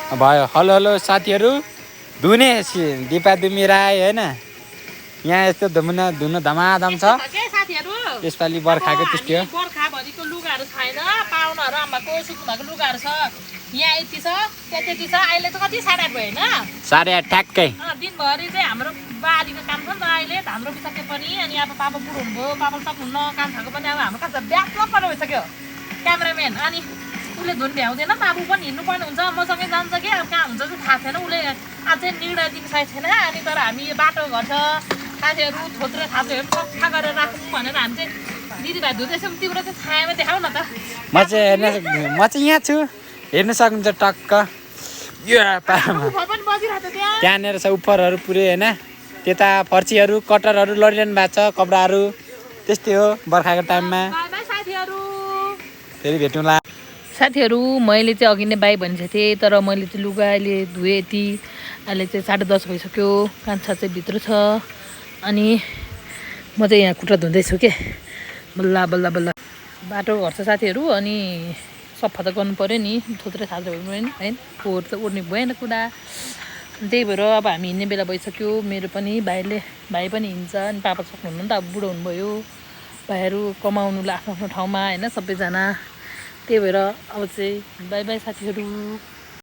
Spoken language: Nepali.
भयो। हेलो हेलो साथीहरू, धुने दिपा दुमी राई होइन, यहाँ यस्तो धुन धमाधम छ। यसपालि बर्खाको त्यस्तै हो। बर्खाभरिको लुगाहरू छैन, पाहुनाहरू आमाको सुत्नु भएको लुगाहरू छ यहाँ यति छ त्यति छ। अहिले त कति 8:30 भयो होइन, 8:30 ठ्याक्कै। दिनभरि चाहिँ हाम्रो बारीको काम छ नि त। अहिले हाम्रो बिसके पनि अनि अब पापा बुढो हुनुभयो, पापा सक्नुहुन्न, काम थाको पनि अब हाम्रो कहाँ ब्याकअप पर्नु भइसक्यो क्यामेराम्यान। अनि उसले धुन भ्याउँदैन, बाबु पनि हिँड्नुपर्ने हुन्छ, मसँगै जान्छ कि अब कहाँ हुन्छ चाहिँ थाहा छैन। उसले अझै निर्णय दिइसकेको छैन। अनि तर हामी बाटो घर छ, साथीहरू थोत्रे थाप्रेहरू सफा गरेर राखौँ भनेर हामी चाहिँ दिदीभाइ धुँदैछौँ। तिम्रो चाहिँ छायामा देखाउ न त। म चाहिँ यहाँ छु, हेर्न सक्नुहुन्छ टक्क यो पाहाडमा। त्यहाँनिर छ उपरहरू पुरै होइन, त्यता फर्चीहरू कटरहरू लडिरहनु भएको छ, कपडाहरू त्यस्तै हो बर्खाको टाइममा। फेरि भेटौँला साथीहरू। मैले चाहिँ अघि नै बाई भनिसकेको थिएँ, तर मैले चाहिँ लुगा अहिले धुएँ यति। अहिले चाहिँ 10:30 भइसक्यो, कान्छा चाहिँ भित्र छ अनि म चाहिँ यहाँ खुट्टा धुँदैछु के बल्ल बल्ल बल्ल। बाटो घर छ साथीहरू, अनि सफा त गर्नु पऱ्यो नि, थोत्रे थाप्रे भयो नि होइन, फोहोर त उड्ने भएन कुरा। त्यही भएर अब हामी हिँड्ने बेला भइसक्यो। मेरो पनि भाइ पनि हिँड्छ, अनि पापा सक्नुहुन्न नि त, अब बुढो हुनुभयो, भाइहरू कमाउनुलाई आफ्नो आफ्नो ठाउँमा होइन सबैजना। त्यही भएर अब चाहिँ बाई बाई साथीहरू।